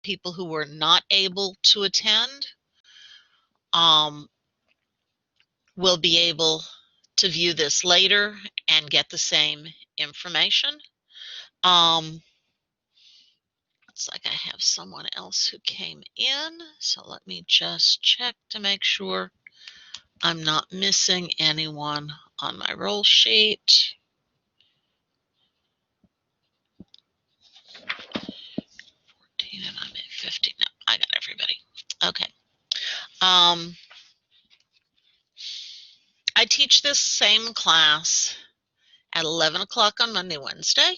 people who were not able to attend will be able to view this later and get the same information. Looks like I have someone else who came in, so let me just check to make sure I'm not missing anyone on my roll sheet. 14 and I'm at 50. No, I got everybody. Okay. I teach this same class at 11 o'clock on Monday, Wednesday,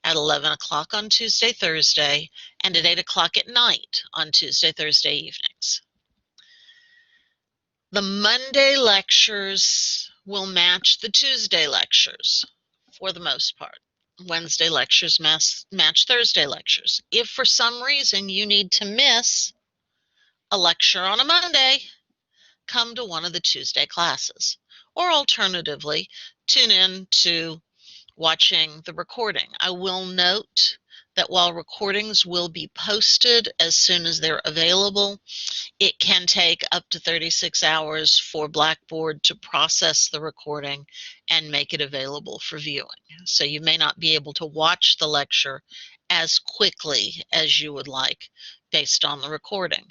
at 11 o'clock on Tuesday, Thursday, and at 8 o'clock at night on Tuesday, Thursday evenings. The Monday lectures will match the Tuesday lectures for the most part. Wednesday lectures match Thursday lectures. If for some reason you need to miss a lecture on a Monday, come to one of the Tuesday classes. Or alternatively, tune in to watching the recording. I will note that while recordings will be posted as soon as they're available, it can take up to 36 hours for Blackboard to process the recording and make it available for viewing. So you may not be able to watch the lecture as quickly as you would like based on the recording.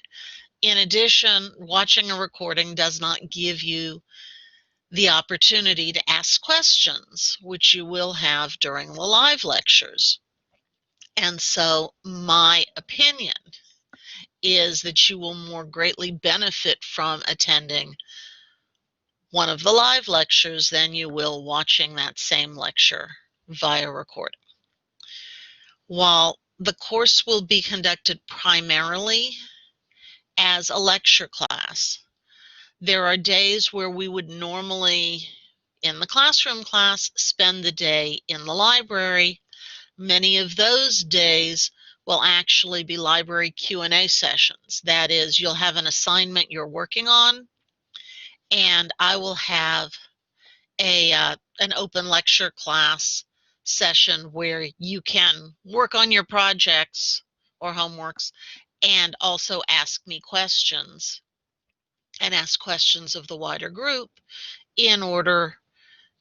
In addition, watching a recording does not give you the opportunity to ask questions, which you will have during the live lectures. And so my opinion is that you will more greatly benefit from attending one of the live lectures than you will watching that same lecture via recording. While the course will be conducted primarily as a lecture class, there are days where we would normally, in the classroom class, spend the day in the library. Many of those days will actually be library Q&A sessions. That is, you'll have an assignment you're working on, and I will have an open lecture class session where you can work on your projects or homeworks and also ask me questions and ask questions of the wider group in order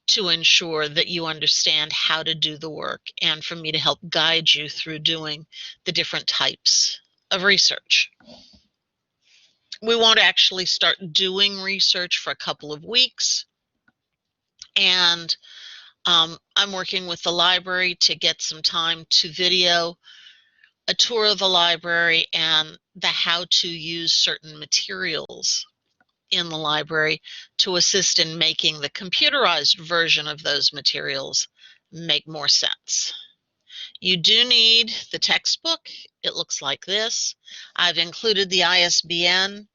to ensure that you understand how to do the work and for me to help guide you through doing the different types of research. We won't actually start doing research for a couple of weeks, and I'm working with the library to get some time to video a tour of the library and the how to use certain materials in the library to assist in making the computerized version of those materials make more sense. You do need the textbook. It looks like this. I've included the ISBN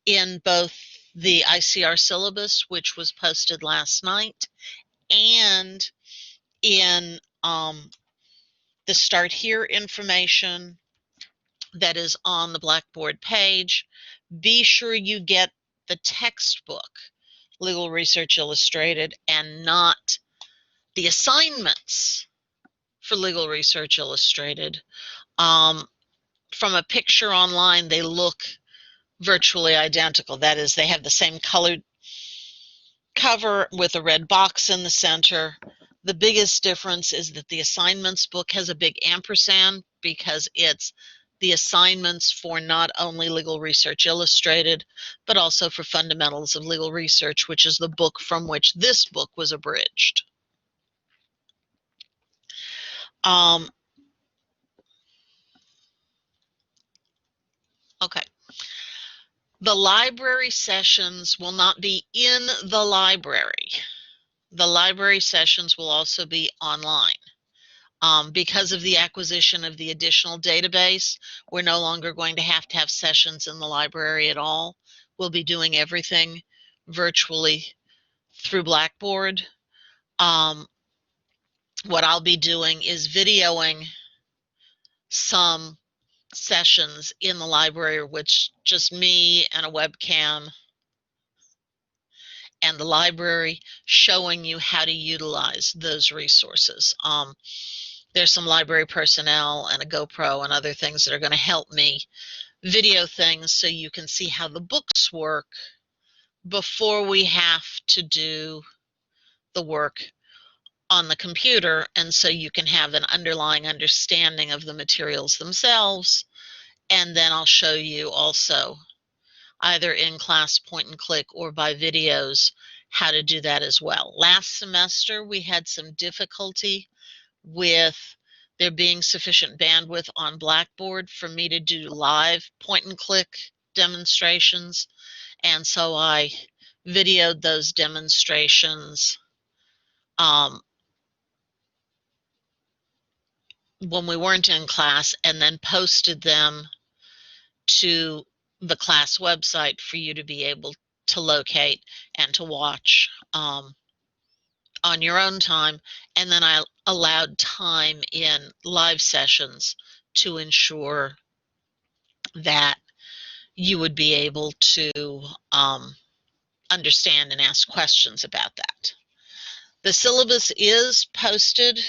in both the ICR syllabus, which was posted last night, and in the Start Here information that is on the Blackboard page. Be sure you get the textbook, Legal Research Illustrated, and not the assignments for Legal Research Illustrated. From a picture online, they look virtually identical. That is, they have the same colored cover with a red box in the center. The biggest difference is that the assignments book has a big ampersand because it's the assignments for not only Legal Research Illustrated, but also for Fundamentals of Legal Research, which is the book from which this book was abridged. Okay. The library sessions will not be in the library. The library sessions will also be online. Because of the acquisition of the additional database, we're no longer going to have sessions in the library at all. We'll be doing everything virtually through Blackboard. What I'll be doing is videoing some sessions in the library, which just me and a webcam and the library showing you how to utilize those resources. There's some library personnel and a GoPro and other things that are going to help me video things so you can see how the books work before we have to do the work on the computer, and so you can have an underlying understanding of the materials themselves. And then I'll show you also, either in class point and click or by videos, how to do that as well. Last semester we had some difficulty with there being sufficient bandwidth on Blackboard for me to do live point and click demonstrations, and so I videoed those demonstrations when we weren't in class, and then posted them to the class website for you to be able to locate and to watch on your own time. And then I allowed time in live sessions to ensure that you would be able to understand and ask questions about that. The syllabus is posted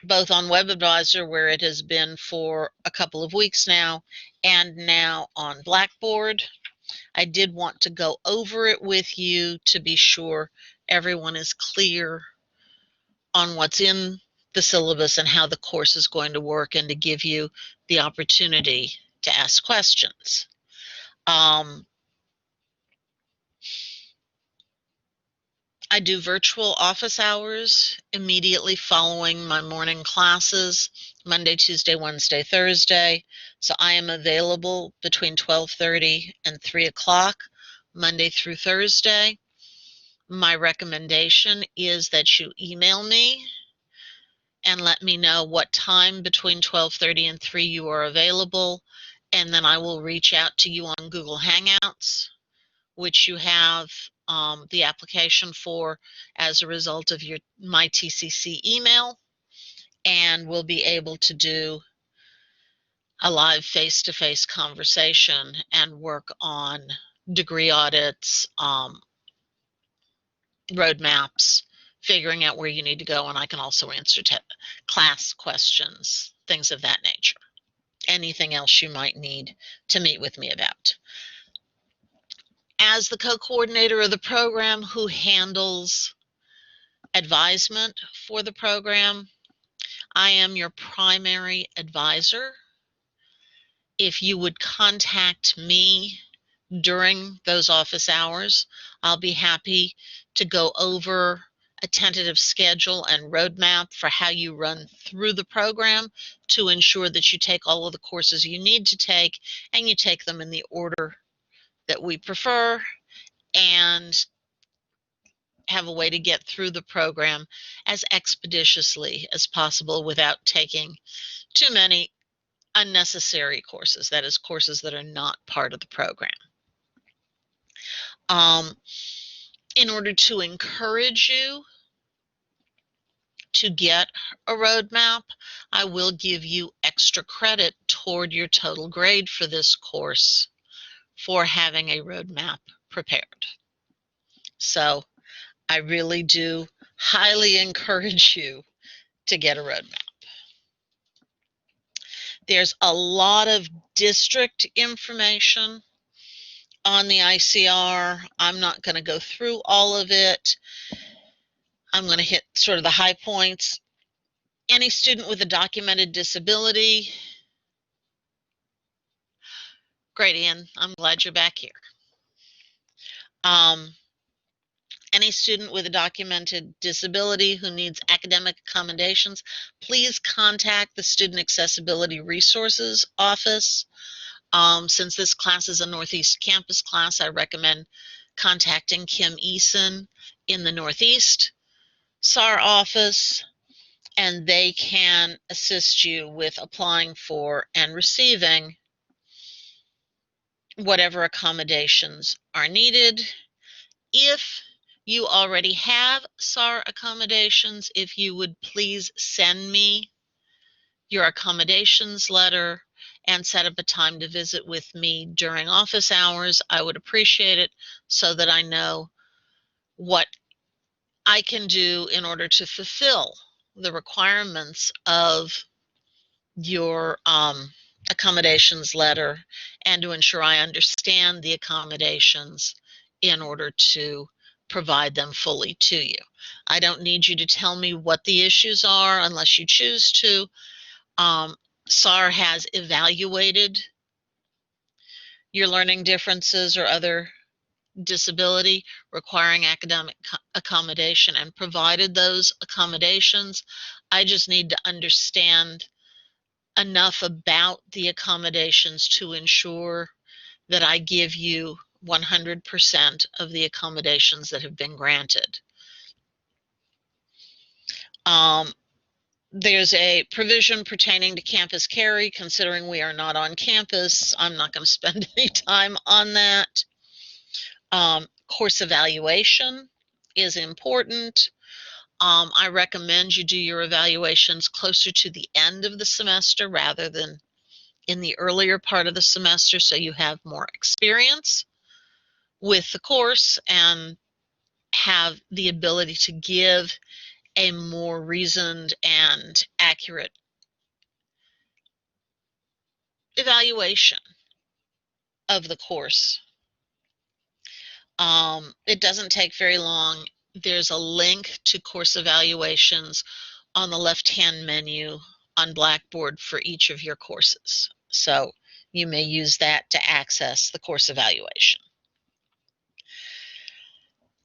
both on WebAdvisor, where it has been for a couple of weeks now, and now on Blackboard. I did want to go over it with you to be sure everyone is clear on what's in the syllabus and how the course is going to work, and to give you the opportunity to ask questions. I do virtual office hours immediately following my morning classes, Monday, Tuesday, Wednesday, Thursday. So I am available between 12:30 and 3 o'clock, Monday through Thursday. My recommendation is that you email me and let me know what time between 12:30 and 3 you are available, and then I will reach out to you on Google Hangouts, which you have the application for as a result of my TCC email, and we'll be able to do a live face-to-face conversation and work on degree audits, roadmaps, figuring out where you need to go, and I can also answer class questions, things of that nature. Anything else you might need to meet with me about. As the co-coordinator of the program who handles advisement for the program, I am your primary advisor. If you would contact me during those office hours, I'll be happy to go over a tentative schedule and roadmap for how you run through the program to ensure that you take all of the courses you need to take, and you take them in the order that we prefer, and have a way to get through the program as expeditiously as possible without taking too many unnecessary courses, that is, courses that are not part of the program. In order to encourage you to get a roadmap, I will give you extra credit toward your total grade for this course for having a roadmap prepared. So I really do highly encourage you to get a roadmap. There's a lot of district information on the ICR. I'm not going to go through all of it. I'm going to hit sort of the high points. Any student with a documented disability. Great, Ian. I'm glad you're back here. Any student with a documented disability who needs academic accommodations, please contact the Student Accessibility Resources Office. Since this class is a Northeast campus class, I recommend contacting Kim Eason in the Northeast SAR office, and they can assist you with applying for and receiving whatever accommodations are needed. If you already have SAR accommodations, if you would please send me your accommodations letter and set up a time to visit with me during office hours, I would appreciate it, so that I know what I can do in order to fulfill the requirements of your accommodations letter and to ensure I understand the accommodations in order to provide them fully to you. I don't need you to tell me what the issues are unless you choose to. SAR has evaluated your learning differences or other disability requiring academic accommodation and provided those accommodations. I just need to understand enough about the accommodations to ensure that I give you 100% of the accommodations that have been granted. There's a provision pertaining to campus carry. Considering we are not on campus, I'm not going to spend any time on that. Course evaluation is important. I recommend you do your evaluations closer to the end of the semester rather than in the earlier part of the semester, so you have more experience with the course and have the ability to give a more reasoned and accurate evaluation of the course. It doesn't take very long. There's a link to course evaluations on the left-hand menu on Blackboard for each of your courses. So you may use that to access the course evaluation.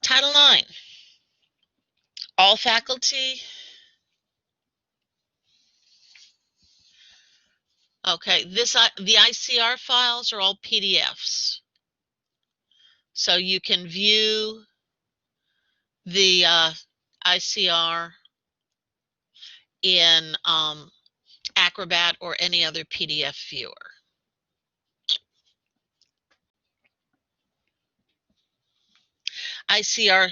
Title IX. All faculty. Okay, the ICR files are all PDFs. So you can view the ICR in Acrobat or any other PDF viewer. ICR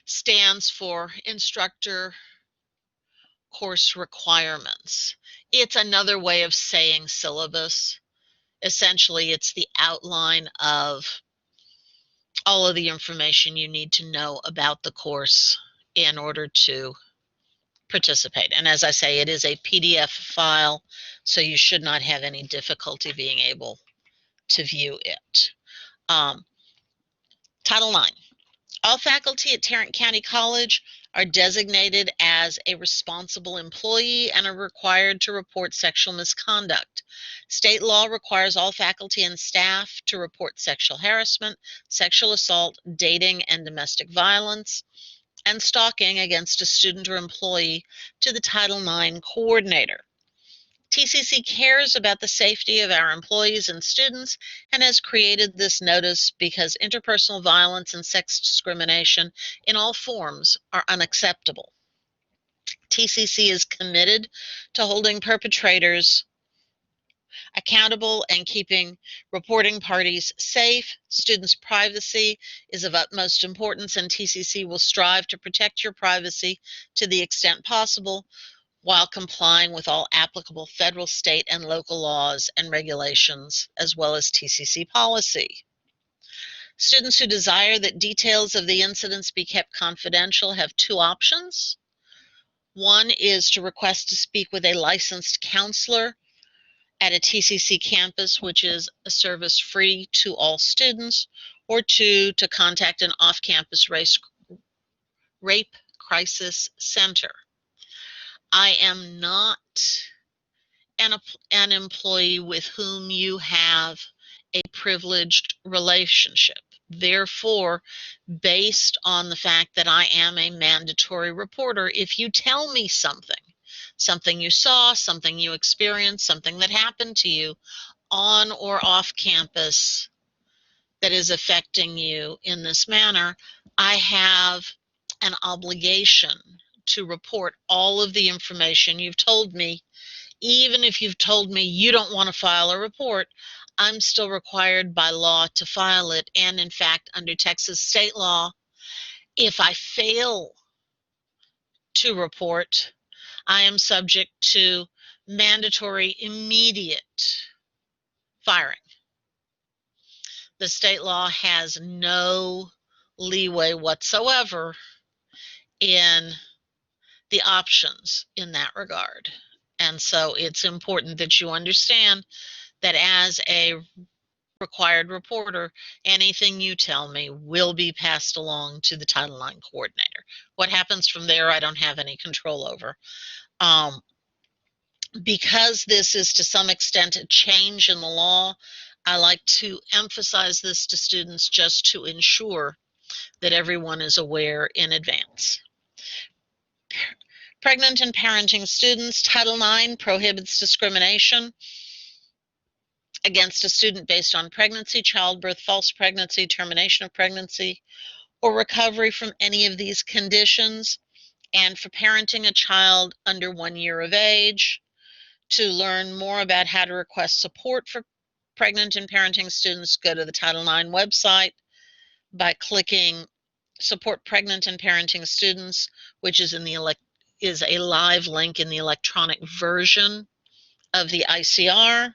stands for Instructor Course Requirements. It's another way of saying syllabus. Essentially, it's the outline of all of the information you need to know about the course in order to participate. And as I say, it is a PDF file, so you should not have any difficulty being able to view it. Title IX. All faculty at Tarrant County College are designated as a responsible employee and are required to report sexual misconduct. State law requires all faculty and staff to report sexual harassment, sexual assault, dating and domestic violence, and stalking against a student or employee to the Title IX coordinator. TCC cares about the safety of our employees and students and has created this notice because interpersonal violence and sex discrimination in all forms are unacceptable. TCC is committed to holding perpetrators accountable and keeping reporting parties safe. Students' privacy is of utmost importance, and TCC will strive to protect your privacy to the extent possible while complying with all applicable federal, state, and local laws and regulations, as well as TCC policy. Students who desire that details of the incidents be kept confidential have two options. One is to request to speak with a licensed counselor at a TCC campus, which is a service free to all students, or two, to contact an off-campus rape crisis center. I am not an employee with whom you have a privileged relationship. Therefore, based on the fact that I am a mandatory reporter, if you tell me something you saw, something you experienced, something that happened to you on or off campus that is affecting you in this manner, I have an obligation to report all of the information you've told me. Even if you've told me you don't want to file a report, I'm still required by law to file it. And in fact, under Texas state law, if I fail to report, I am subject to mandatory immediate firing. The state law has no leeway whatsoever in the options in that regard. And so it's important that you understand that as a required reporter, anything you tell me will be passed along to the Title IX coordinator. What happens from there, I don't have any control over. Because this is to some extent a change in the law, I like to emphasize this to students just to ensure that everyone is aware in advance. Pregnant and parenting students, Title IX prohibits discrimination against a student based on pregnancy, childbirth, false pregnancy, termination of pregnancy, or recovery from any of these conditions, and for parenting a child under 1 year of age. To learn more about how to request support for pregnant and parenting students, go to the Title IX website by clicking Support Pregnant and Parenting Students, which is a live link in the electronic version of the ICR.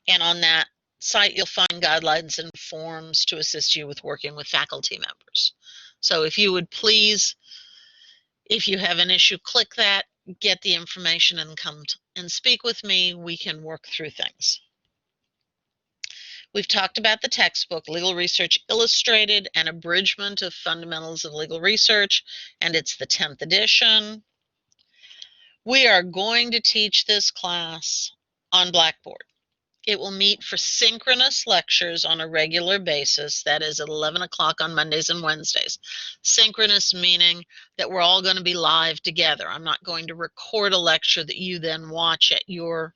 And on that site, you'll find guidelines and forms to assist you with working with faculty members. So if you would please, if you have an issue, click that, get the information, and come and speak with me. We can work through things. We've talked about the textbook, Legal Research Illustrated, an abridgment of Fundamentals of Legal Research, and it's the 10th edition. We are going to teach this class on Blackboard. It will meet for synchronous lectures on a regular basis. That is at 11 o'clock on Mondays and Wednesdays. Synchronous meaning that we're all going to be live together. I'm not going to record a lecture that you then watch at your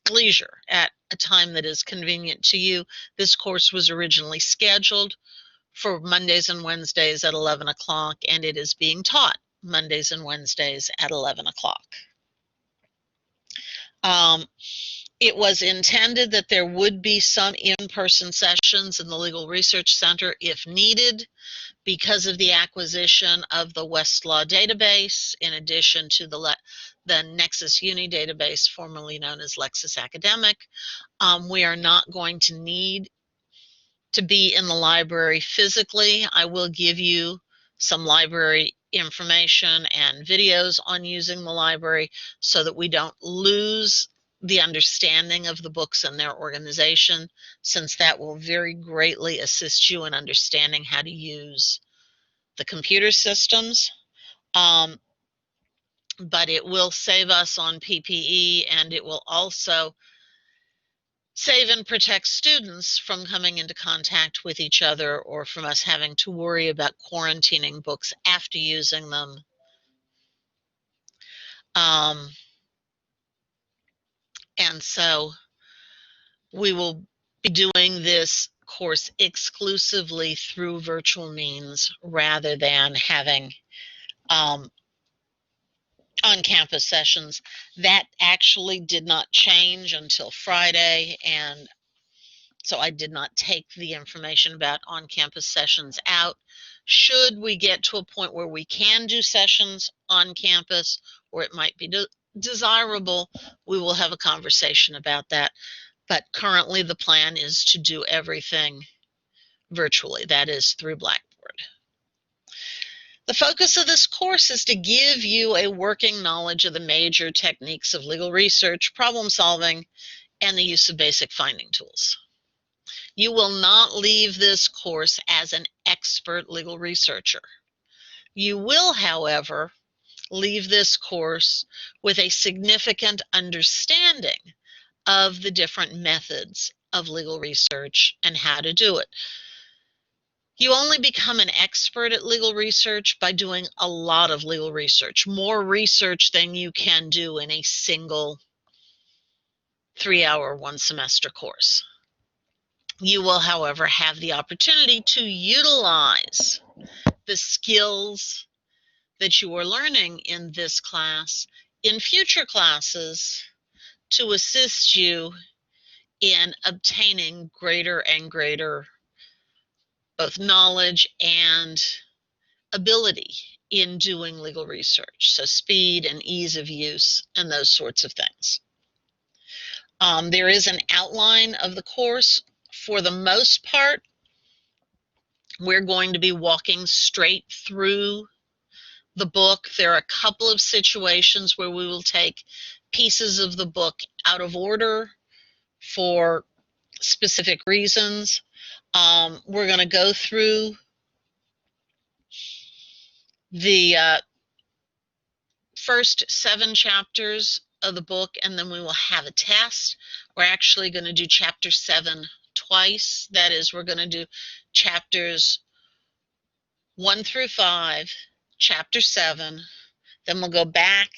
leisure at a time that is convenient to you. This course was originally scheduled for Mondays and Wednesdays at 11 o'clock, and it is being taught Mondays and Wednesdays at 11 o'clock. It was intended that there would be some in-person sessions in the Legal Research Center if needed because of the acquisition of the Westlaw database, in addition to the Nexus Uni database, formerly known as Lexis Academic. We are not going to need to be in the library physically. I will give you some library information and videos on using the library so that we don't lose the understanding of the books and their organization, since that will very greatly assist you in understanding how to use the computer systems. But it will save us on PPE, and it will also save and protect students from coming into contact with each other or from us having to worry about quarantining books after using them. And so we will be doing this course exclusively through virtual means rather than having on-campus sessions. That actually did not change until Friday, and so I did not take the information about on-campus sessions out. Should we get to a point where we can do sessions on campus, or it might be desirable, we will have a conversation about that. But currently the plan is to do everything virtually, that is through Blackboard. The focus of this course is to give you a working knowledge of the major techniques of legal research, problem solving, and the use of basic finding tools. You will not leave this course as an expert legal researcher. You will, however, leave this course with a significant understanding of the different methods of legal research and how to do it. You only become an expert at legal research by doing a lot of legal research, more research than you can do in a single 3-hour, 1-semester course. You will, however, have the opportunity to utilize the skills that you are learning in this class in future classes to assist you in obtaining greater and greater both knowledge and ability in doing legal research. So speed and ease of use and those sorts of things. There is an outline of the course. For the most part, we're going to be walking straight through the book. There are a couple of situations where we will take pieces of the book out of order for specific reasons. We're going to go through the first 7 chapters of the book, and then we will have a test. We're actually going to do chapter 7 twice. That is, we're going to do chapters 1 through 5, chapter 7, then we'll go back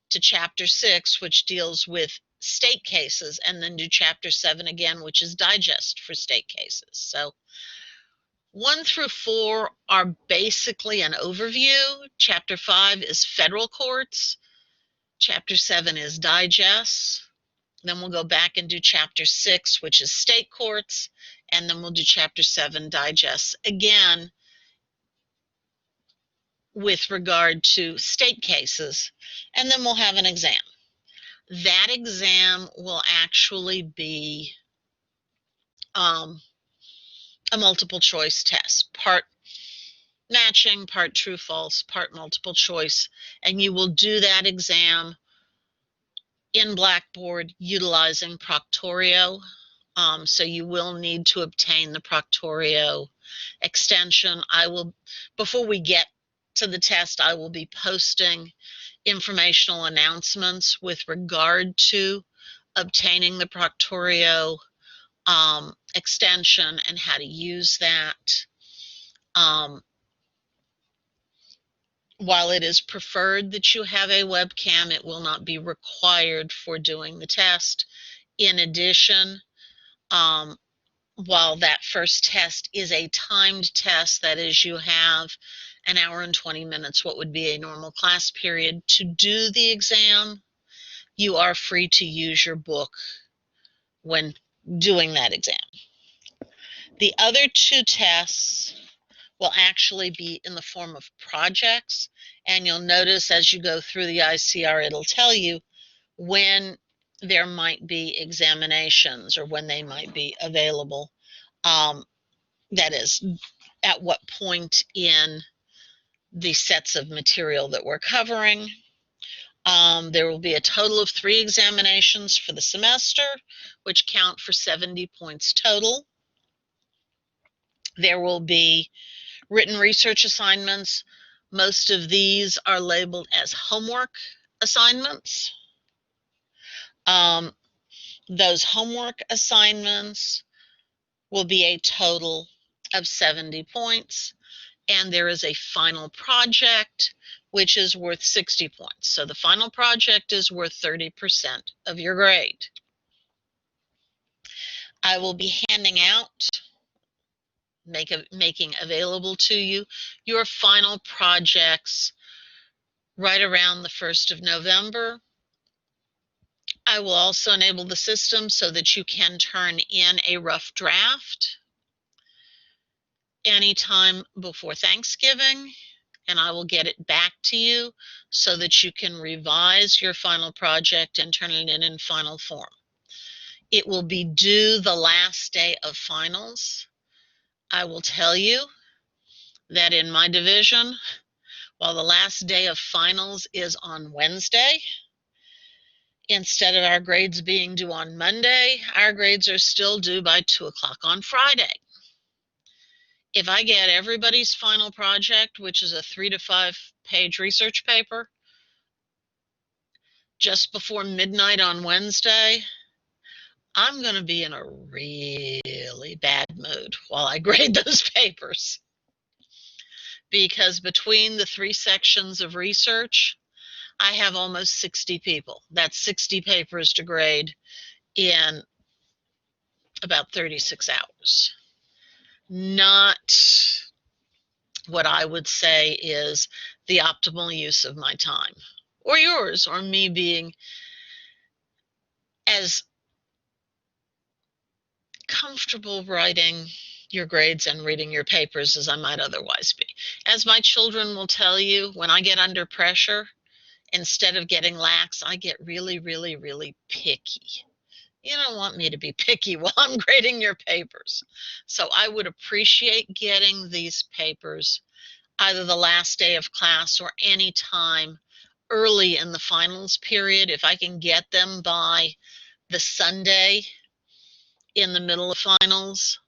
to chapter 6, which deals with state cases, and then do chapter 7 again, which is digest for state cases. So 1 through 4 are basically an overview. Chapter 5 is federal courts. Chapter 7 is digest. Then we'll go back and do chapter 6, which is state courts, and then we'll do chapter 7 digest again with regard to state cases, and then we'll have an exam. That exam will actually be a multiple choice test, part matching, part true false, part multiple choice, and you will do that exam in Blackboard utilizing Proctorio. So you will need to obtain the Proctorio extension. Before we get to the test, I will be posting informational announcements with regard to obtaining the Proctorio extension and how to use that. While it is preferred that you have a webcam, it will not be required for doing the test. In addition, while that first test is a timed test, that is, you have an hour and 20 minutes, what would be a normal class period, to do the exam, you are free to use your book when doing that exam. The other 2 tests will actually be in the form of projects, and you'll notice as you go through the ICR, it'll tell you when there might be examinations or when they might be available. That is, at what point in the sets of material that we're covering. There will be a total of 3 examinations for the semester, which count for 70 points total. There will be written research assignments. Most of these are labeled as homework assignments. Those homework assignments will be a total of 70 points, and there is a final project which is worth 60 points. So the final project is worth 30% of your grade. I will be handing out, making available to you your final projects right around the 1st of November. I will also enable the system so that you can turn in a rough draft anytime before Thanksgiving, and I will get it back to you so that you can revise your final project and turn it in final form. It will be due the last day of finals. I will tell you that in my division, while the last day of finals is on Wednesday, instead of our grades being due on Monday, our grades are still due by 2 o'clock on Friday. If I get everybody's final project, which is a 3 to 5 page research paper, just before midnight on Wednesday, I'm going to be in a really bad mood while I grade those papers. Because between the 3 sections of research, I have almost 60 people. That's 60 papers to grade in about 36 hours. Not what I would say is the optimal use of my time, or yours, or me being as comfortable writing your grades and reading your papers as I might otherwise be. As my children will tell you, when I get under pressure, instead of getting lax, I get really, really, really picky. You don't want me to be picky while I'm grading your papers. So I would appreciate getting these papers either the last day of class or any time early in the finals period. If I can get them by the Sunday in the middle of finals,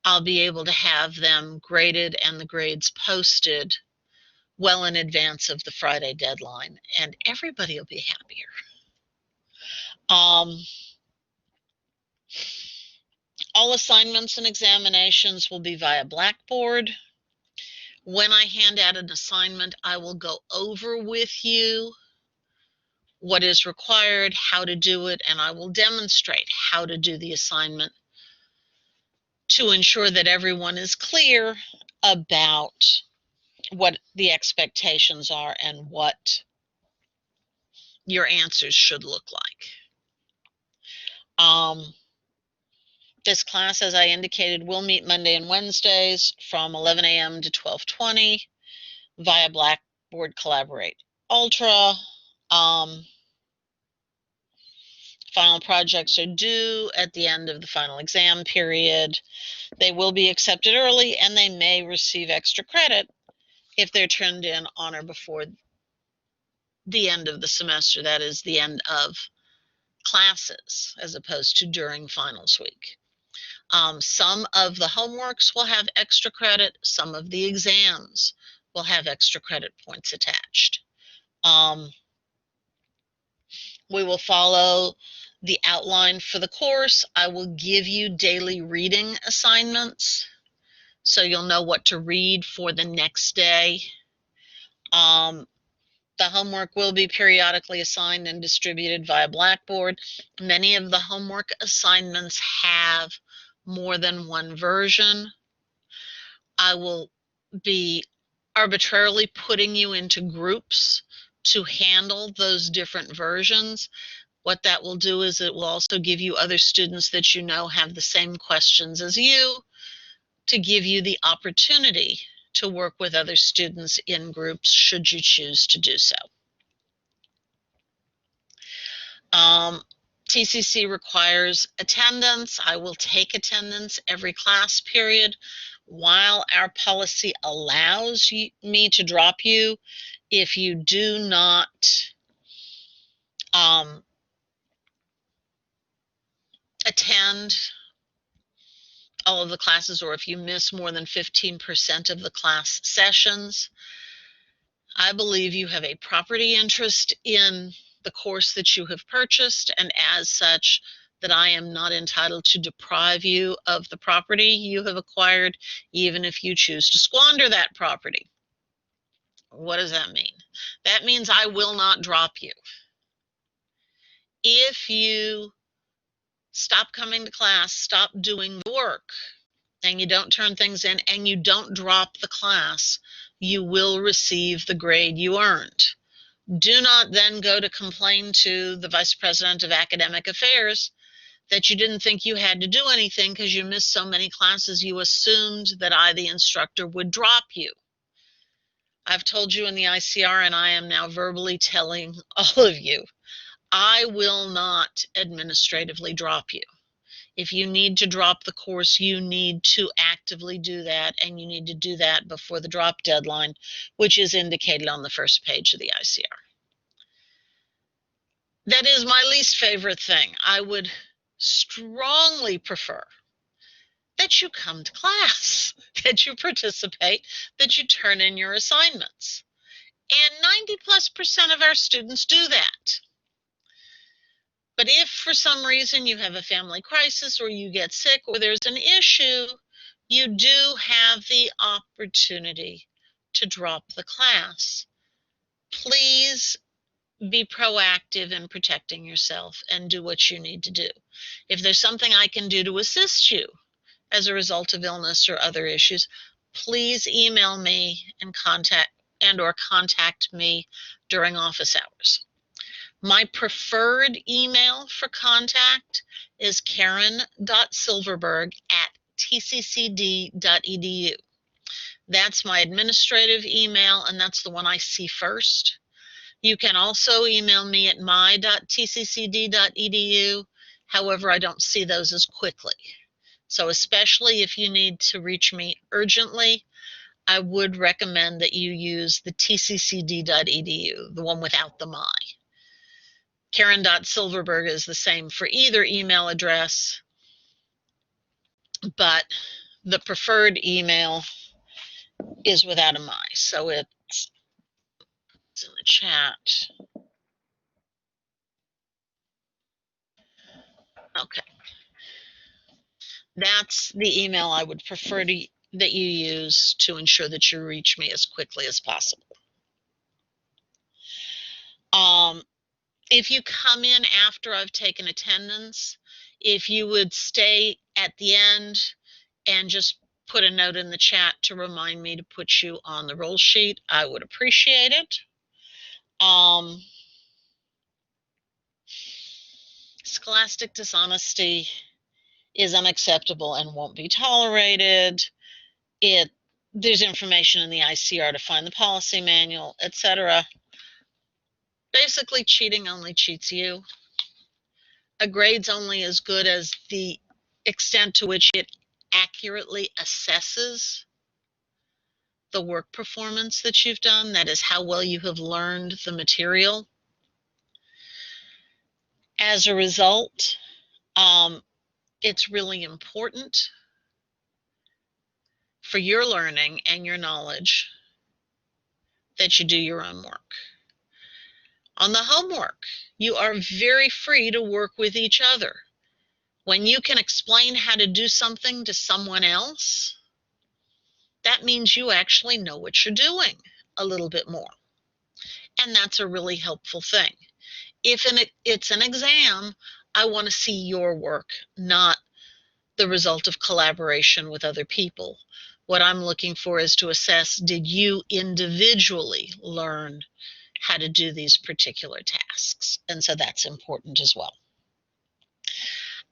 I'll be able to have them graded and the grades posted well in advance of the Friday deadline, and everybody will be happier. All assignments and examinations will be via Blackboard. When I hand out an assignment, I will go over with you what is required, how to do it, and I will demonstrate how to do the assignment to ensure that everyone is clear about what the expectations are and what your answers should look like. This class, as I indicated, will meet Monday and Wednesdays from 11 a.m. to 12:20 via Blackboard Collaborate Ultra. Final projects are due at the end of the final exam period. They will be accepted early, and they may receive extra credit if they're turned in on or before the end of the semester, that is the end of classes, as opposed to during finals week. Some of the homeworks will have extra credit. Some of the exams will have extra credit points attached. We will follow the outline for the course. I will give you daily reading assignments, so you'll know what to read for the next day. The homework will be periodically assigned and distributed via Blackboard. Many of the homework assignments have more than one version. I will be arbitrarily putting you into groups to handle those different versions. What that will do is it will also give you other students that you know have the same questions as you, to give you the opportunity to work with other students in groups should you choose to do so. TCC requires attendance. I will take attendance every class period. While our policy allows me to drop you, if you do not attend all of the classes, or if you miss more than 15% of the class sessions, I believe you have a property interest in the course that you have purchased, and as such, that I am not entitled to deprive you of the property you have acquired, even if you choose to squander that property. What does that mean? That means I will not drop you. If you stop coming to class, stop doing the work, and you don't turn things in, and you don't drop the class, you will receive the grade you earned. Do not then go to complain to the Vice President of Academic Affairs that you didn't think you had to do anything because you missed so many classes you assumed that I, the instructor, would drop you. I've told you in the ICR, and I am now verbally telling all of you, I will not administratively drop you. If you need to drop the course, you need to actively do that, and you need to do that before the drop deadline, which is indicated on the first page of the ICR. That is my least favorite thing. I would strongly prefer that you come to class, that you participate, that you turn in your assignments. And 90+% of our students do that. But if for some reason you have a family crisis, or you get sick, or there's an issue, you do have the opportunity to drop the class. Please be proactive in protecting yourself and do what you need to do. If there's something I can do to assist you as a result of illness or other issues, please email me and contact me during office hours. My preferred email for contact is karen.silverberg@tccd.edu. That's my administrative email, and that's the one I see first. You can also email me at my.tccd.edu. However, I don't see those as quickly. So especially if you need to reach me urgently, I would recommend that you use the tccd.edu, the one without the my. Karen.Silverberg is the same for either email address, but the preferred email is without a my. So it's in the chat. Okay. That's the email I would prefer that you use to ensure that you reach me as quickly as possible. If you come in after I've taken attendance, if you would stay at the end and just put a note in the chat to remind me to put you on the roll sheet, I would appreciate it. Scholastic dishonesty is unacceptable and won't be tolerated. There's information in the ICR to find the policy manual, etc. Basically, cheating only cheats you. A grade's only as good as the extent to which it accurately assesses the work performance that you've done. That is how well you have learned the material. As a result, it's really important for your learning and your knowledge that you do your own work. On the homework, you are very free to work with each other. When you can explain how to do something to someone else, that means you actually know what you're doing a little bit more. And that's a really helpful thing. If it's an exam, I want to see your work, not the result of collaboration with other people. What I'm looking for is to assess, did you individually learn how to do these particular tasks? And so that's important as well.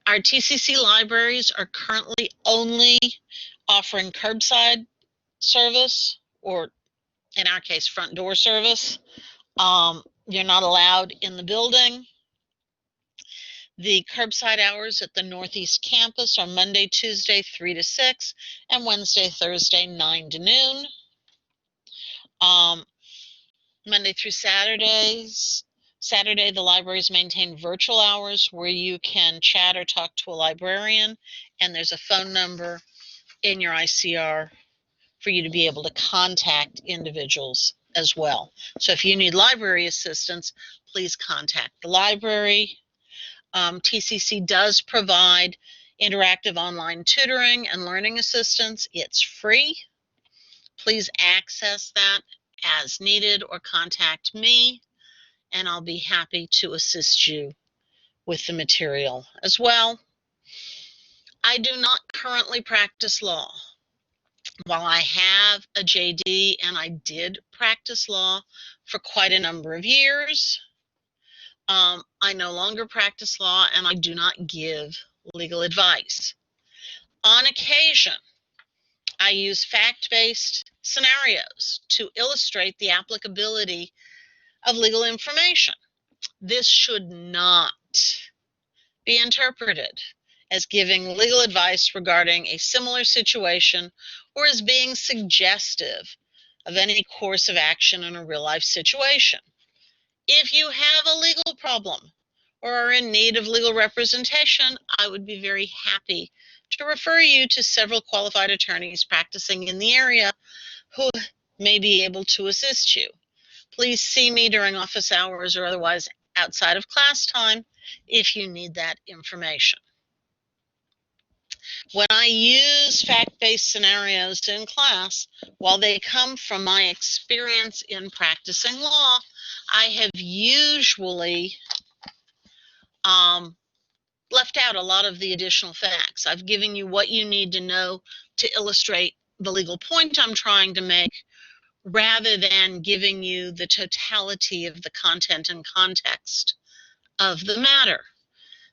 Our TCC libraries are currently only offering curbside service, or in our case, front door service. You're not allowed in the building. The curbside hours at the Northeast campus are Monday, Tuesday, 3 to 6, and Wednesday, Thursday, 9 to noon. Monday through Saturdays. Saturday, the libraries maintain virtual hours where you can chat or talk to a librarian, and there's a phone number in your ICR for you to be able to contact individuals as well. So if you need library assistance, please contact the library. TCC does provide interactive online tutoring and learning assistance. It's free. Please access that as needed or contact me, and I'll be happy to assist you with the material as well. I do not currently practice law. While I have a JD and I did practice law for quite a number of years, I no longer practice law and I do not give legal advice. On occasion, I use fact-based scenarios to illustrate the applicability of legal information. This should not be interpreted as giving legal advice regarding a similar situation or as being suggestive of any course of action in a real-life situation. If you have a legal problem or are in need of legal representation, I would be very happy to refer you to several qualified attorneys practicing in the area who may be able to assist you. Please see me during office hours or otherwise outside of class time if you need that information. When I use fact-based scenarios in class, while they come from my experience in practicing law, I have usually left out a lot of the additional facts. I've given you what you need to know to illustrate the legal point I'm trying to make, rather than giving you the totality of the content and context of the matter.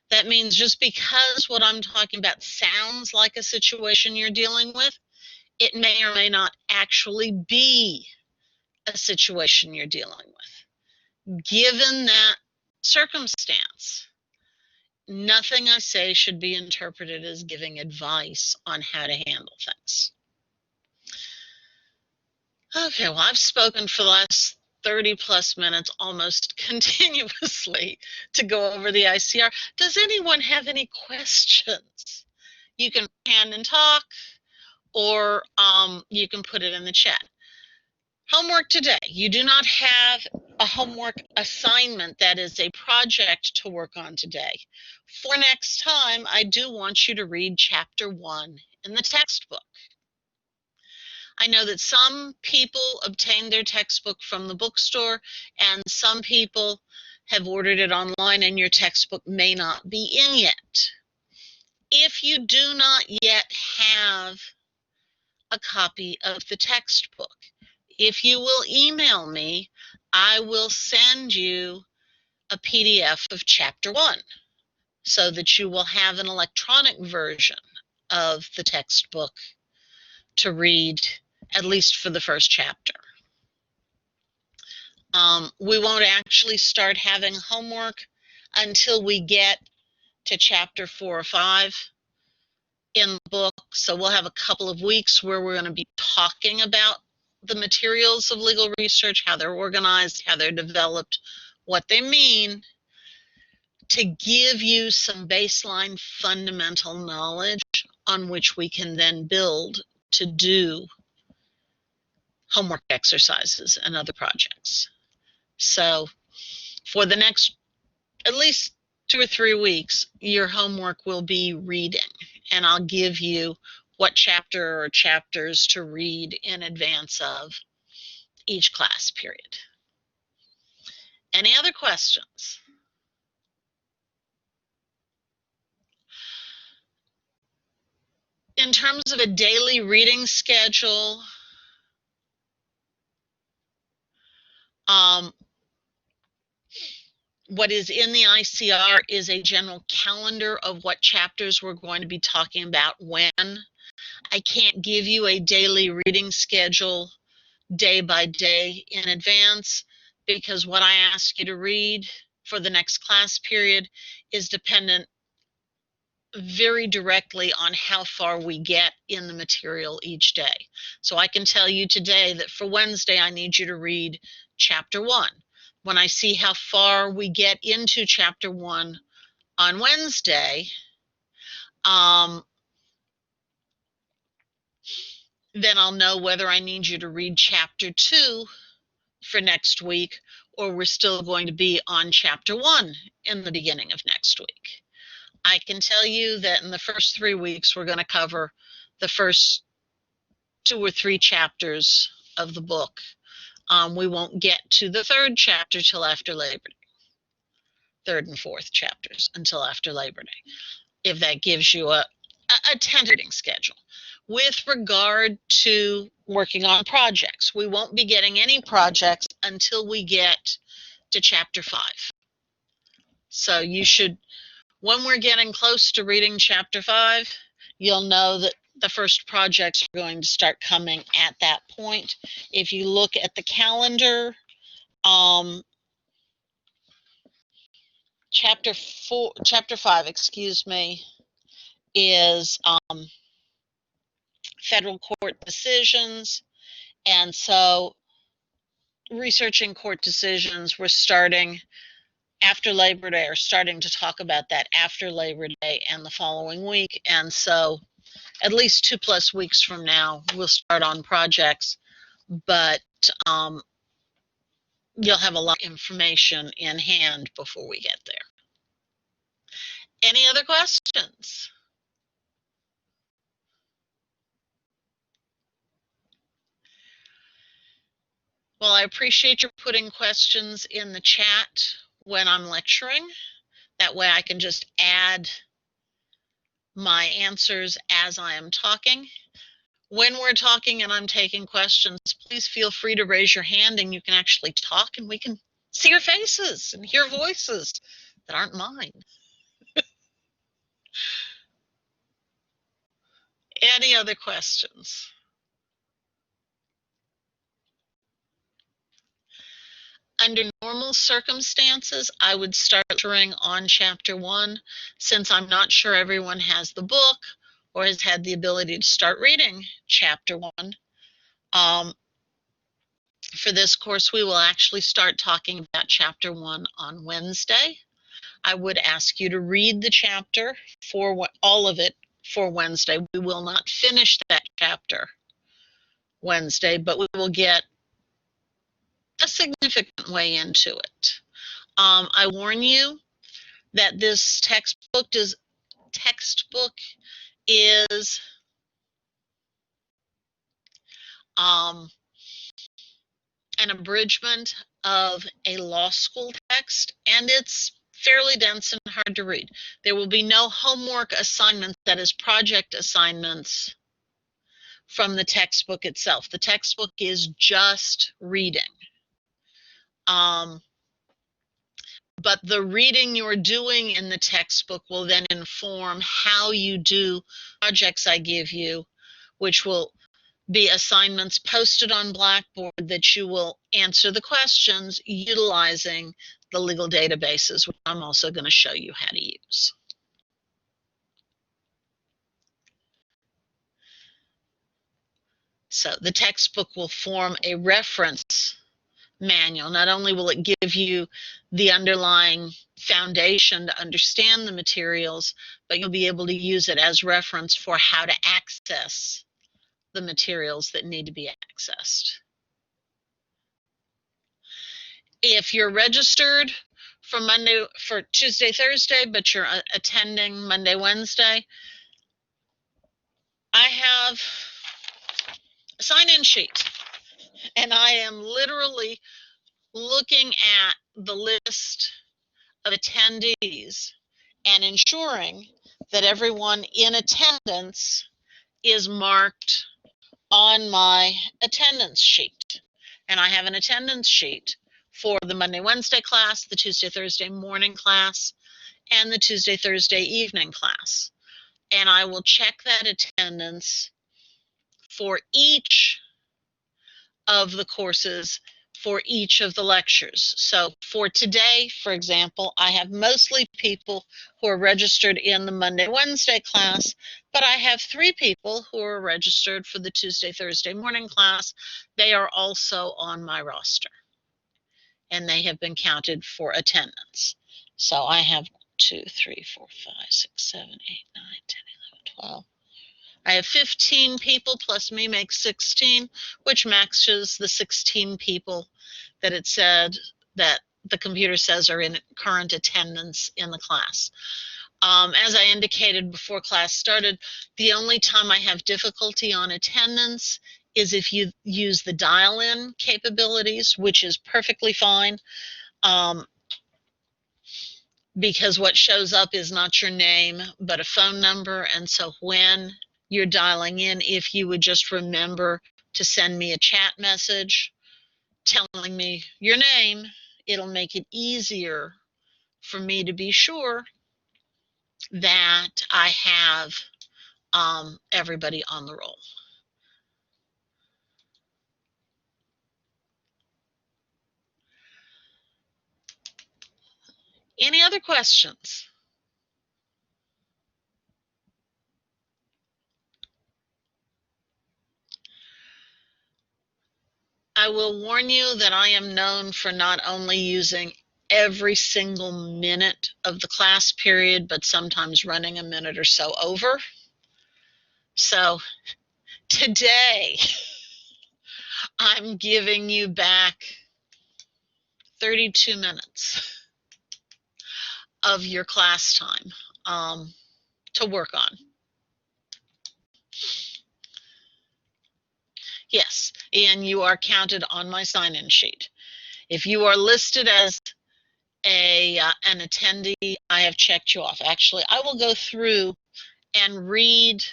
That means just because what I'm talking about sounds like a situation you're dealing with, it may or may not actually be a situation you're dealing with. Given that circumstance, nothing I say should be interpreted as giving advice on how to handle things. Okay, well, I've spoken for the last 30 plus minutes almost continuously to go over the ICR. Does anyone have any questions? You can hand and talk, or you can put it in the chat. Homework today. You do not have a homework assignment that is a project to work on today. For next time, I do want you to read chapter 1 in the textbook. I know that some people obtain their textbook from the bookstore, and some people have ordered it online, and your textbook may not be in yet. If you do not yet have a copy of the textbook, if you will email me, I will send you a PDF of chapter 1 so that you will have an electronic version of the textbook to read, at least for the first chapter. We won't actually start having homework until we get to chapter 4 or 5 in the book. So we'll have a couple of weeks where we're going to be talking about the materials of legal research, how they're organized, how they're developed, what they mean, to give you some baseline fundamental knowledge on which we can then build to do homework exercises and other projects. So for the next at least 2 or 3 weeks, your homework will be reading, and I'll give you what chapter or chapters to read in advance of each class period. Any other questions? In terms of a daily reading schedule, what is in the ICR is a general calendar of what chapters we're going to be talking about when. I can't give you a daily reading schedule day by day in advance, because what I ask you to read for the next class period is dependent very directly on how far we get in the material each day. So I can tell you today that for Wednesday, I need you to read chapter 1. When I see how far we get into chapter 1 on Wednesday, then I'll know whether I need you to read chapter 2 for next week, or we're still going to be on chapter 1 in the beginning of next week. I can tell you that in the first 3 weeks, we're going to cover the first 2 or 3 chapters of the book. We won't get to the 3rd chapter till after Labor Day. 3rd and 4th chapters until after Labor Day, if that gives you a tentative schedule. With regard to working on projects, we won't be getting any projects until we get to chapter 5. So you should, when we're getting close to reading chapter 5, you'll know that the first projects are going to start coming at that point. If you look at the calendar, chapter 5, excuse me, is federal court decisions. And so researching court decisions, we're starting after Labor Day, or starting to talk about that after Labor Day and the following week. And so at least 2+ weeks from now, we'll start on projects, but you'll have a lot of information in hand before we get there. Any other questions? Well, I appreciate your putting questions in the chat when I'm lecturing. That way I can just add my answers as I am talking. When we're talking and I'm taking questions, please feel free to raise your hand, and you can actually talk and we can see your faces and hear voices that aren't mine. Any other questions? Under normal circumstances, I would start lecturing on chapter 1. Since I'm not sure everyone has the book or has had the ability to start reading chapter 1, For this course, we will actually start talking about Chapter 1 on Wednesday. I would ask you to read the chapter for all of it for Wednesday. We will not finish that chapter Wednesday, but we will get a significant way into it. I warn you that this textbook is an abridgment of a law school text, and it's fairly dense and hard to read. There will be no homework assignments, that is project assignments, from the textbook itself. The textbook is just reading. But the reading you're doing in the textbook will then inform how you do projects I give you, which will be assignments posted on Blackboard that you will answer the questions utilizing the legal databases, which I'm also going to show you how to use. So the textbook will form a reference manual. Not only will it give you the underlying foundation to understand the materials, but you'll be able to use it as reference for how to access the materials that need to be accessed. If you're registered for Tuesday, Thursday, but you're attending Monday, Wednesday, I have a sign-in sheet, and I am literally looking at the list of attendees and ensuring that everyone in attendance is marked on my attendance sheet. And I have an attendance sheet for the Monday, Wednesday class, the Tuesday, Thursday morning class, and the Tuesday, Thursday evening class. And I will check that attendance for each of the courses for each of the lectures. So for today, for example, I have mostly people who are registered in the Monday, Wednesday class, but I have 3 people who are registered for the Tuesday, Thursday morning class. They are also on my roster, and they have been counted for attendance. So I have 2, 3, 4, 5, 6, 7, 8, 9, 10, 11, 12. I have 15 people plus me makes 16, which matches the 16 people that it said that the computer says are in current attendance in the class. As I indicated before class started, the only time I have difficulty on attendance is if you use the dial-in capabilities, which is perfectly fine, because what shows up is not your name, but a phone number. And so when you're dialing in, if you would just remember to send me a chat message telling me your name, it'll make it easier for me to be sure that I have everybody on the roll. Any other questions? I will warn you that I am known for not only using every single minute of the class period, but sometimes running a minute or so over. So today, I'm giving you back 32 minutes of your class time to work on. Yes, and you are counted on my sign-in sheet. If you are listed as an attendee, I have checked you off. Actually, I will go through and read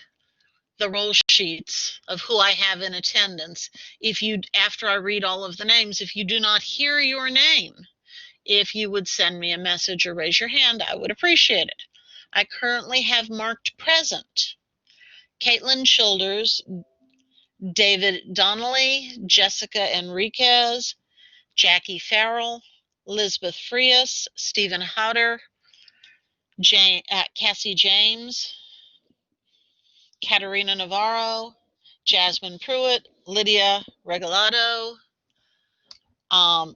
the roll sheets of who I have in attendance. After I read all of the names, if you do not hear your name, if you would send me a message or raise your hand, I would appreciate it. I currently have marked present Caitlin Childers, David Donnelly, Jessica Enriquez, Jackie Farrell, Elizabeth Frias, Stephen Howder, Cassie James, Katerina Navarro, Jasmine Pruitt, Lydia Regalado, Fred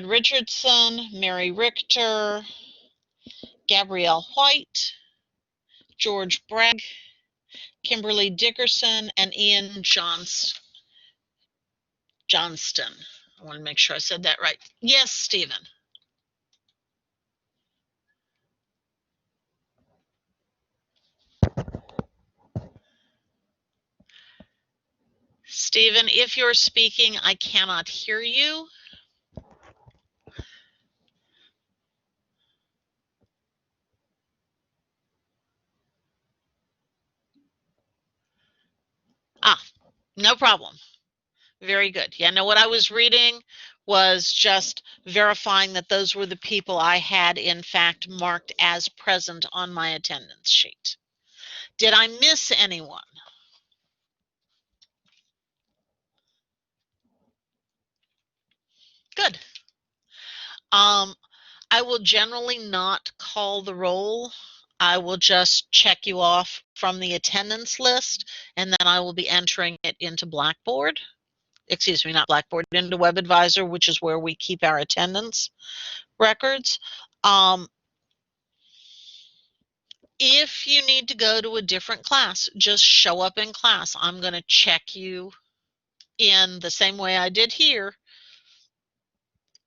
Richardson, Mary Richter, Gabrielle White, George Bragg, Kimberly Dickerson, and Ian Johnston. I want to make sure I said that right. Yes, Stephen. Stephen, if you're speaking, I cannot hear you. No problem. Very good. Yeah, no, what I was reading was just verifying that those were the people I had, in fact, marked as present on my attendance sheet. Did I miss anyone? Good. I will generally not call the roll. I will just check you off from the attendance list, and then I will be entering it into Blackboard. Excuse me, not Blackboard, into WebAdvisor, which is where we keep our attendance records. If you need to go to a different class, just show up in class. I'm going to check you in the same way I did here,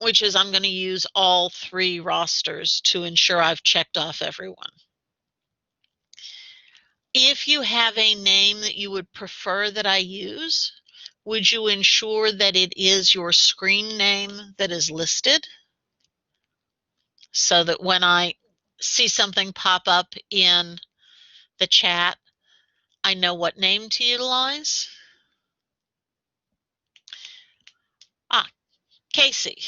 which is I'm going to use all 3 rosters to ensure I've checked off everyone. If you have a name that you would prefer that I use, would you ensure that it is your screen name that is listed, so that when I see something pop up in the chat, I know what name to utilize? Casey,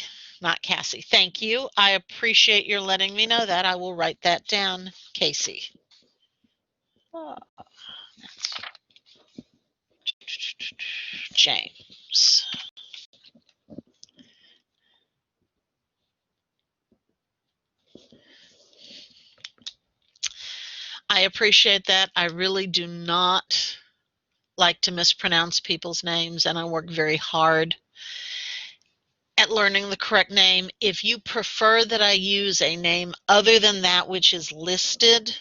not Cassie. Thank you. I appreciate your letting me know that. I will write that down, Casey. James. I appreciate that. I really do not like to mispronounce people's names, and I work very hard at learning the correct name. If you prefer that I use a name other than that which is listed,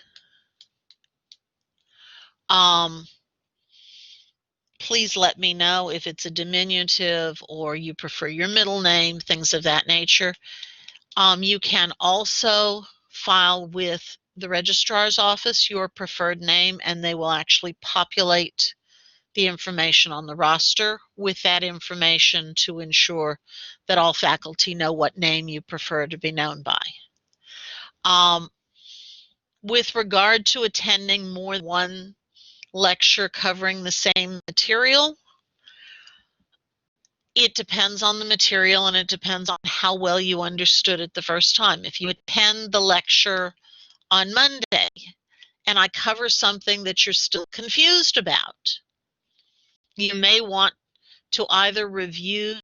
please let me know if it's a diminutive or you prefer your middle name, things of that nature. You can also file with the registrar's office your preferred name, and they will actually populate the information on the roster with that information to ensure that all faculty know what name you prefer to be known by. With regard to attending more than one lecture covering the same material, it depends on the material and it depends on how well you understood it the first time. If you attend the lecture on Monday and I cover something that you're still confused about, you may want to either review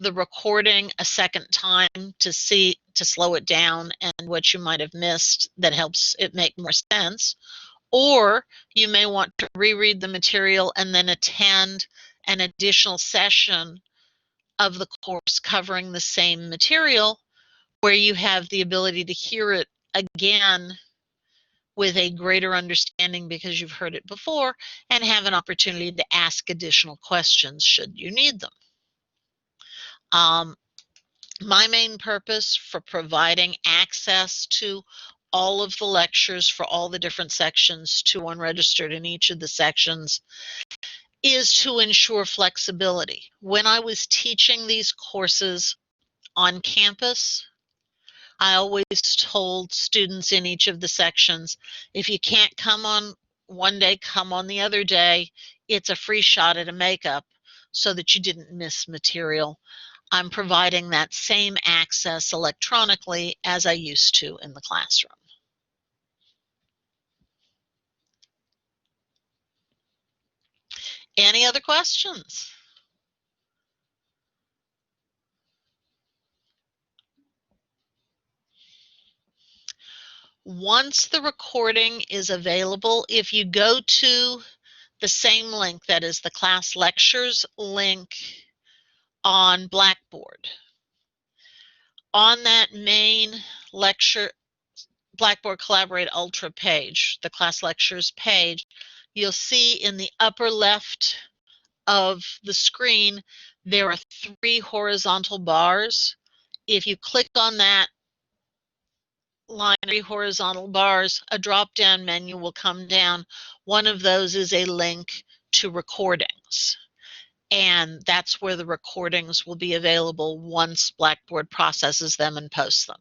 the recording a second time to slow it down and what you might have missed that helps it make more sense, or you may want to reread the material and then attend an additional session of the course covering the same material where you have the ability to hear it again with a greater understanding because you've heard it before and have an opportunity to ask additional questions should you need them. My main purpose for providing access to all of the lectures for all the different sections to one registered in each of the sections is to ensure flexibility. When I was teaching these courses on campus, I always told students in each of the sections, if you can't come on one day, come on the other day. It's a free shot at a makeup so that you didn't miss material. I'm providing that same access electronically as I used to in the classroom. Any other questions? Once the recording is available, if you go to the same link, that is the class lectures link on Blackboard. On that main lecture, Blackboard Collaborate Ultra page, the class lectures page, you'll see in the upper left of the screen, there are 3 horizontal bars. If you click on that line, 3 horizontal bars, a drop-down menu will come down. One of those is a link to recordings. And that's where the recordings will be available once Blackboard processes them and posts them.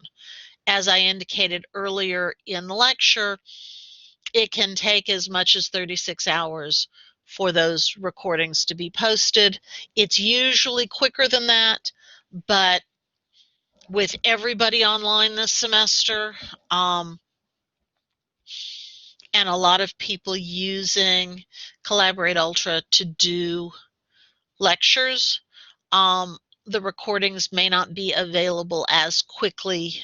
As I indicated earlier in the lecture, it can take as much as 36 hours for those recordings to be posted. It's usually quicker than that, but with everybody online this semester, and a lot of people using Collaborate Ultra to do lectures, the recordings may not be available as quickly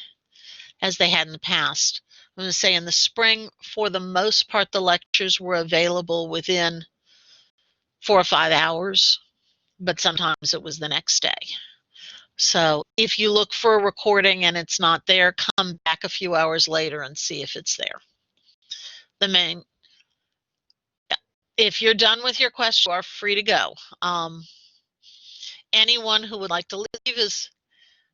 as they had in the past. I'm going to say in the spring, for the most part, the lectures were available within 4 or 5 hours, but sometimes it was the next day. So if you look for a recording and it's not there, come back a few hours later and see if it's there. If you're done with your question, you are free to go. Anyone who would like to leave is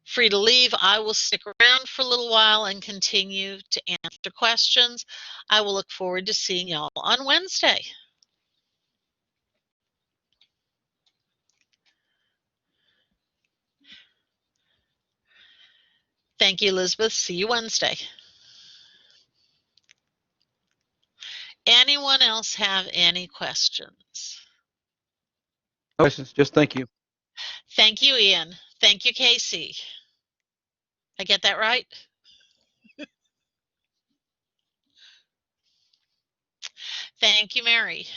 free to leave. I will stick around for a little while and continue to answer questions. I will look forward to seeing y'all on Wednesday. Thank you, Elizabeth. See you Wednesday. Anyone else have any questions? No questions, just thank you. Thank you, Ian. Thank you, Casey. I get that right? Thank you, Mary.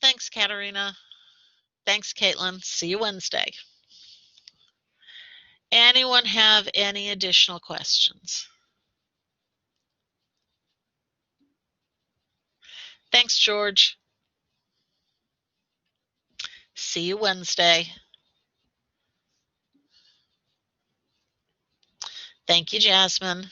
Thanks, Katerina. Thanks, Caitlin. See you Wednesday. Anyone have any additional questions? Thanks, George. See you Wednesday. Thank you, Jasmine.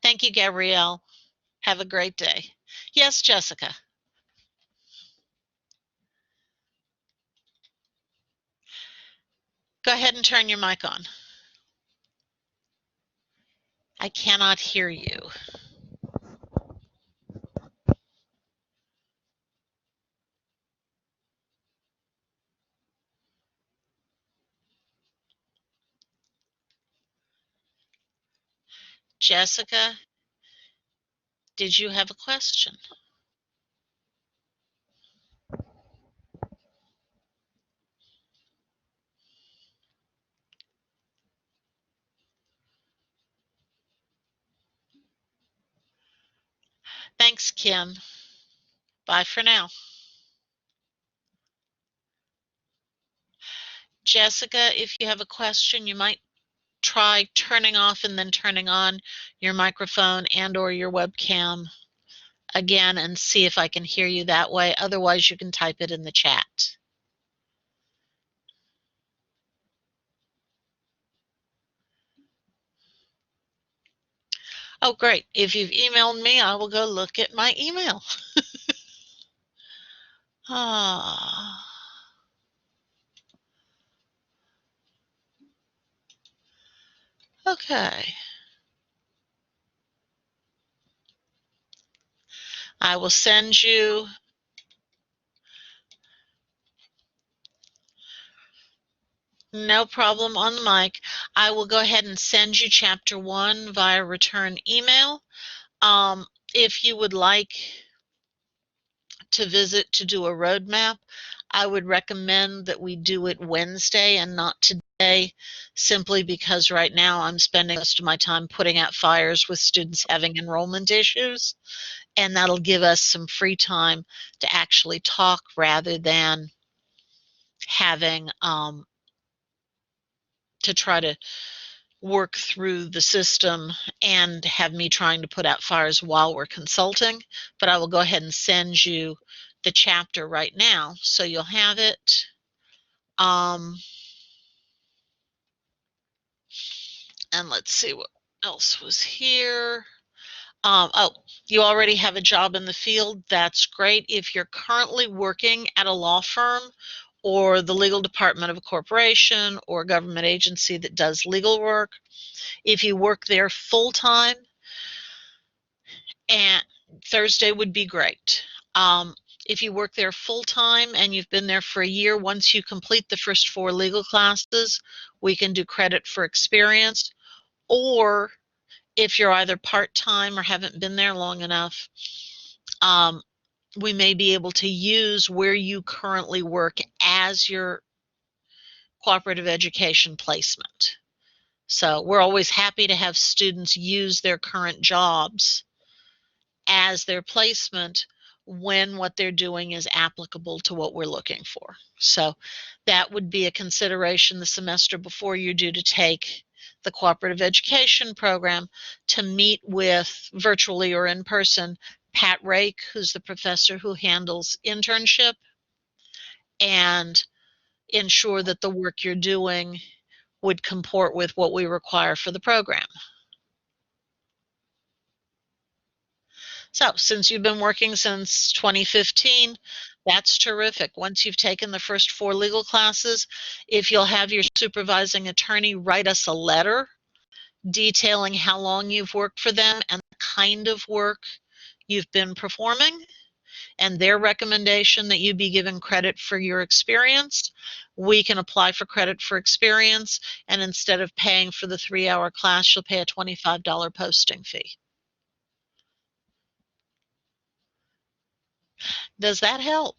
Thank you, Gabrielle. Have a great day. Yes, Jessica. Go ahead and turn your mic on. I cannot hear you. Jessica, did you have a question? Thanks, Kim. Bye for now. Jessica, if you have a question, you might try turning off and then turning on your microphone and or your webcam again and see if I can hear you that way. Otherwise, you can type it in the chat. Oh, great. If you've emailed me, I will go look at my email. Ah. Okay. I will send you. No problem on the mic. I will go ahead and send you chapter 1 via return email. If you would like to visit to do a roadmap, I would recommend that we do it Wednesday and not today, simply because right now I'm spending most of my time putting out fires with students having enrollment issues, and that'll give us some free time to actually talk rather than having to try to work through the system and have me trying to put out fires while we're consulting. But I will go ahead and send you the chapter right now so you'll have it. And let's see what else was here. Oh, you already have a job in the field. That's great. If you're currently working at a law firm or the legal department of a corporation or a government agency that does legal work, if you work there full time, and Thursday would be great. If you work there full time and you've been there for a year, once you complete the first 4 legal classes, we can do credit for experience. Or if you're either part-time or haven't been there long enough, we may be able to use where you currently work as your cooperative education placement. So we're always happy to have students use their current jobs as their placement when what they're doing is applicable to what we're looking for. So that would be a consideration the semester before you're due to take the cooperative education program, to meet with, virtually or in person, Pat Rake, who's the professor who handles internship, and ensure that the work you're doing would comport with what we require for the program. So since you've been working since 2015, that's terrific. Once you've taken the first 4 legal classes, if you'll have your supervising attorney write us a letter detailing how long you've worked for them and the kind of work you've been performing, and their recommendation that you be given credit for your experience, we can apply for credit for experience, and instead of paying for the 3-hour class, you'll pay a $25 posting fee. Does that help?